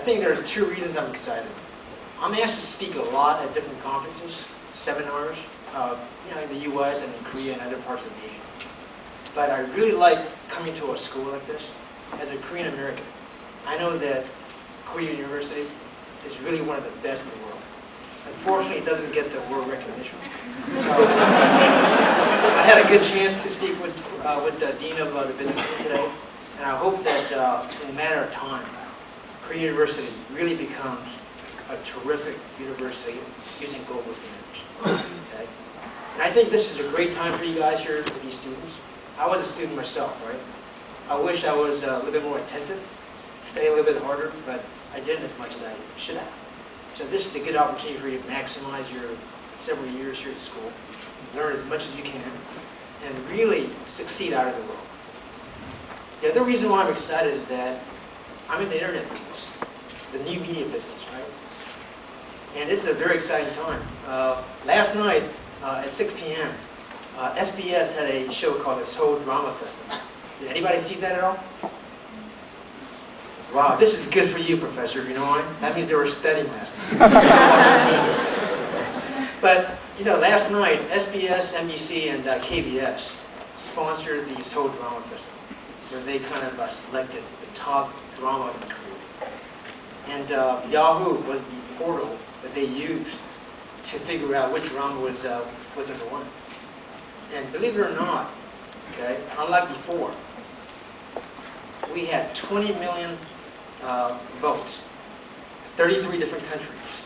think there's two reasons I'm excited. I'm asked to speak a lot at different conferences, seminars, in the U.S. and in Korea and other parts of Asia. But I really like coming to a school like this. As a Korean American, I know that Korea University is really one of the best in the world. Unfortunately, it doesn't get the world recognition. So, I had a good chance to speak with the Dean of the Business School today, and I hope that in a matter of time, Korea University really becomes a terrific university using global standards. Okay? And I think this is a great time for you guys here to be students. I was a student myself, right? I wish I was a little bit more attentive, stay a little bit harder, but I didn't as much as I should have. So this is a good opportunity for you to maximize your several years here at school, learn as much as you can, and really succeed out of the world. The other reason why I'm excited is that I'm in the internet business, the new media business, right? And this is a very exciting time. Last night at 6 p.m., SBS had a show called the Seoul Drama Festival. Did anybody see that at all? Wow, this is good for you, Professor. You know why? That means they were studying last night. But, last night, SBS, NBC, and KBS sponsored the Seoul Drama Festival, where they kind of selected the top drama in Korea. And Yahoo was the portal that they used to figure out which drama was number one. And believe it or not, okay, unlike before, we had 20 million votes, 33 different countries,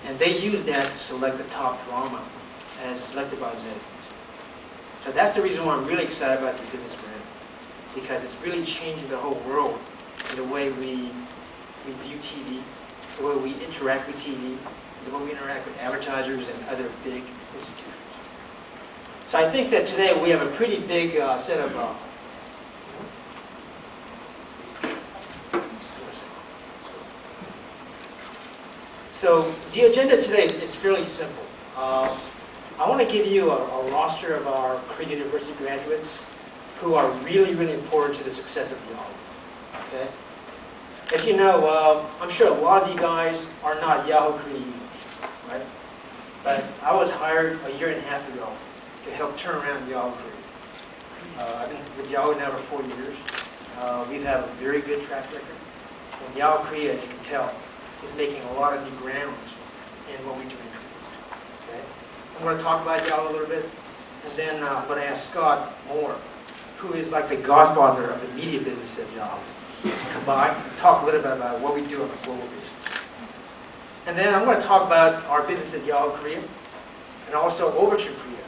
and they used that to select the top drama as selected by the netizens. So that's the reason why I'm really excited about the business we're in, because it's really changing the whole world in the way we view TV, the way we interact with TV, the way we interact with advertisers and other big institutions. So I think that today we have a pretty big set of So the agenda today is fairly simple. I want to give you a roster of our Korea University graduates who are really, really important to the success of Yahoo. Okay? As you know, I'm sure a lot of you guys are not Yahoo Korea users, right? But I was hired a year and a half ago to help turn around Yahoo Korea. I've been with Yahoo now for 4 years. We've had a very good track record. And Yahoo Korea, as you can tell, is making a lot of new grounds in what we do in Korea. Okay? I'm going to talk about Yahoo a little bit, and then I'm going to ask Scott Moore, who is like the godfather of the media business at Yahoo, to come by and talk a little bit about what we do on a global basis. And then I'm going to talk about our business at Yahoo Korea, and also Overture Korea.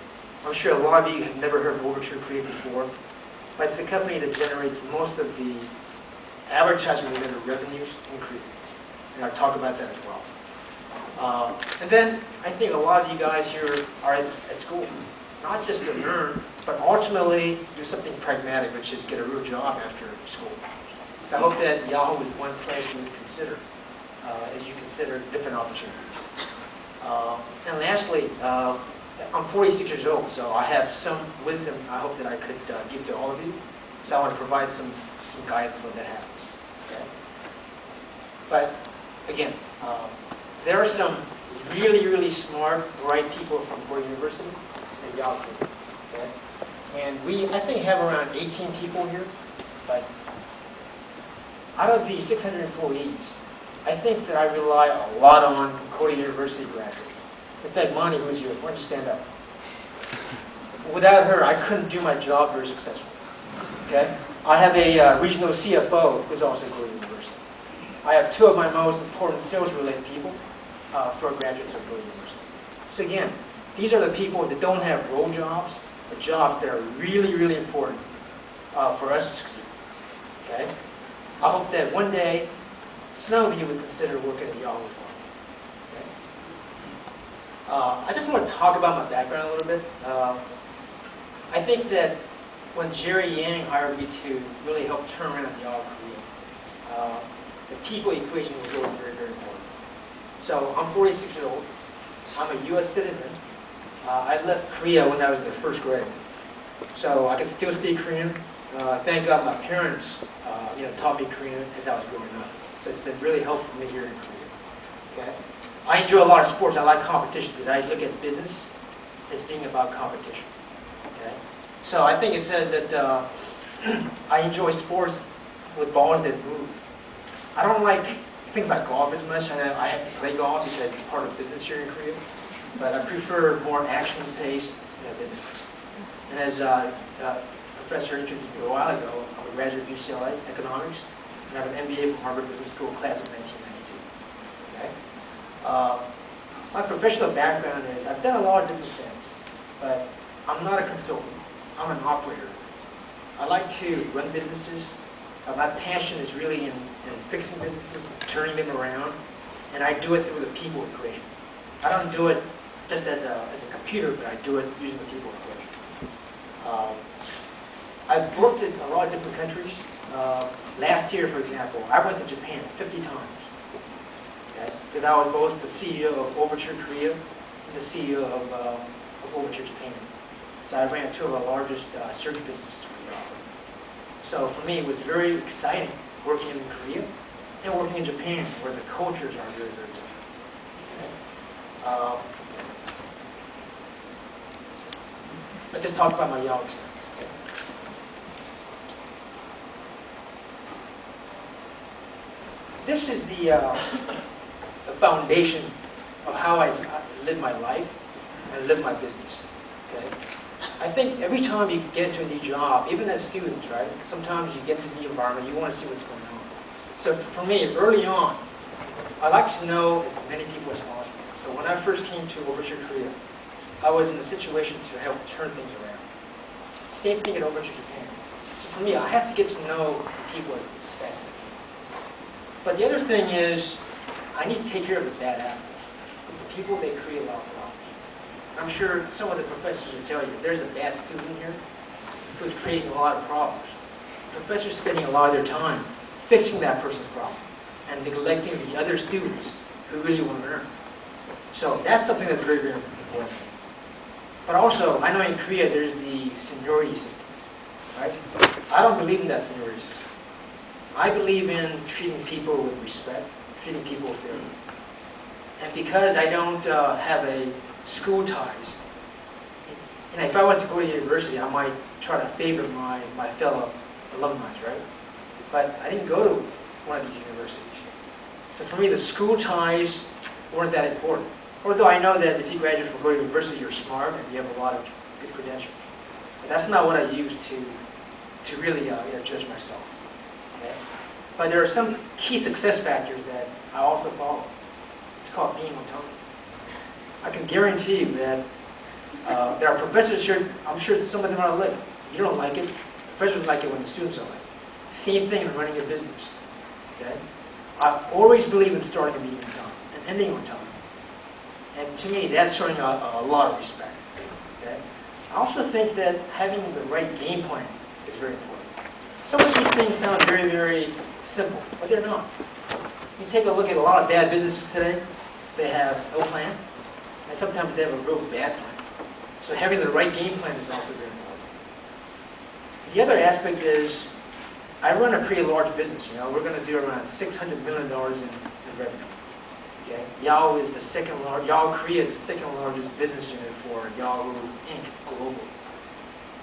I'm sure a lot of you have never heard of Overture Korea before, but it's a company that generates most of the advertising-related revenues in Korea. And I'll talk about that as well. And then I think a lot of you guys here are at school, not just to learn, but ultimately do something pragmatic, which is get a real job after school. So I hope that Yahoo is one place you would consider as you consider different opportunities. And lastly, I'm 46 years old, so I have some wisdom I hope that I could give to all of you. So I want to provide some guidance when that happens. Okay? But again, there are some really, really smart, bright people from Korea University at Yahoo. Okay? And we, I think, have around 18 people here. But out of the 600 employees, I think that I rely a lot on Korea University graduates. In fact, Mani, who's here, why don't you stand up? Without her, I couldn't do my job very successfully. Okay? I have a regional CFO who's also at Korea University. I have two of my most important sales-related people for graduates of Korea University. So again, these are the people that don't have role jobs, but jobs that are really, really important for us to succeed. Okay? I hope that one day, some of you would consider working at Yahoo as well. Okay? I just want to talk about my background a little bit. I think that when Jerry Yang hired me to really help turn around Yahoo Korea, the people equation was always very, very important. So I'm 46 years old. I'm a U.S. citizen. I left Korea when I was in the first grade. So I can still speak Korean. Thank God my parents taught me Korean as I was growing up. So it's been really helpful for me here in Korea. Okay? I enjoy a lot of sports. I like competition because I look at business as being about competition. Okay? So I think it says that I enjoy sports with balls that move. I don't like things like golf as much. I have to play golf because it's part of business here in Korea. But I prefer more action-paced businesses. And as Professor introduced me a while ago, I'm a graduate of UCLA, economics, and I have an MBA from Harvard Business School, class of 1992. Okay? My professional background is I've done a lot of different things, but I'm not a consultant. I'm an operator. I like to run businesses. My passion is really in fixing businesses, turning them around, and I do it through the people equation. I don't do it just as a computer, but I do it using the people equation. I've worked in a lot of different countries. Last year, for example, I went to Japan 50 times. Okay? Because I was both the CEO of Overture Korea and the CEO of Overture Japan. So I ran two of our largest search businesses for Yahoo. So for me, it was very exciting working in Korea and working in Japan, where the cultures are very, very different. Okay? I just talked about my Yahoo experience. Okay? This is the foundation of how I live my life and live my business. Okay? I think every time you get into a new job, even as students, right? Sometimes you get into a new environment, you want to see what's going on. So for me, early on, I like to know as many people as possible. So when I first came to Overture Korea, I was in a situation to help turn things around. Same thing at Overture Japan. So for me, I have to get to know people as fast as I can. But the other thing is, I need to take care of the bad apples. Because the people, they create a lot of problems. I'm sure some of the professors will tell you, there's a bad student here who's creating a lot of problems. Professors spending a lot of their time fixing that person's problem and neglecting the other students who really want to learn. So that's something that's very, very important. But also, I know in Korea there's the seniority system, right? I don't believe in that seniority system. I believe in treating people with respect, treating people fairly. And because I don't have a school ties, and if I went to go to university, I might try to favor my fellow alumni, right? But I didn't go to one of these universities. So for me, the school ties weren't that important. Although I know that if you graduate from Goryeo University, you're smart and you have a lot of good credentials. But that's not what I use to really judge myself. Okay? But there are some key success factors that I also follow. It's called being on time. I can guarantee you that there are professors here, I'm sure some of them are late. You don't like it. Professors like it when the students are late. Same thing in running a business. Okay? I always believe in starting a meeting on time and ending on time. And to me, that's showing a lot of respect. Okay? I also think that having the right game plan is very important. Some of these things sound very, very simple, but they're not. You take a look at a lot of bad businesses today, they have no plan, and sometimes they have a real bad plan. So having the right game plan is also very important. The other aspect is, I run a pretty large business. We're going to do around $600 million in revenue. Okay? Yahoo is the second largest. Yahoo Korea is the second largest business unit for Yahoo Inc. globally.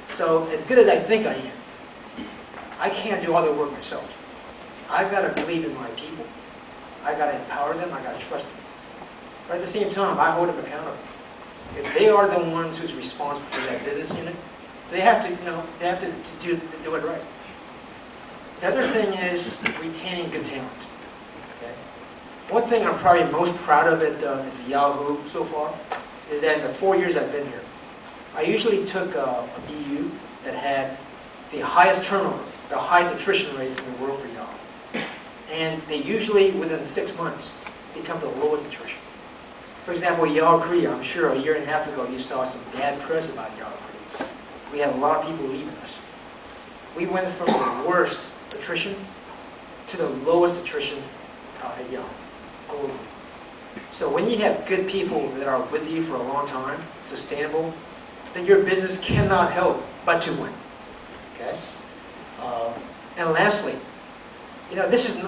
So as good as I think I am, I can't do all the work myself. I've got to believe in my people. I've got to empower them. I've got to trust them. But at the same time, I hold them accountable. If they are the ones who's responsible for that business unit, they have to do it right. The other thing is retaining good talent. Okay? One thing I'm probably most proud of at Yahoo so far is that in the 4 years I've been here, I usually took a BU that had the highest turnover, the highest attrition rates in the world for Yahoo. And they usually, within 6 months, become the lowest attrition. For example, Yahoo Korea, I'm sure a year and a half ago you saw some bad press about Yahoo Korea. We had a lot of people leaving us. We went from the worst attrition to the lowest attrition at Yahoo globally. So when you have good people that are with you for a long time, sustainable, then your business cannot help but to win. Okay? And lastly, this is,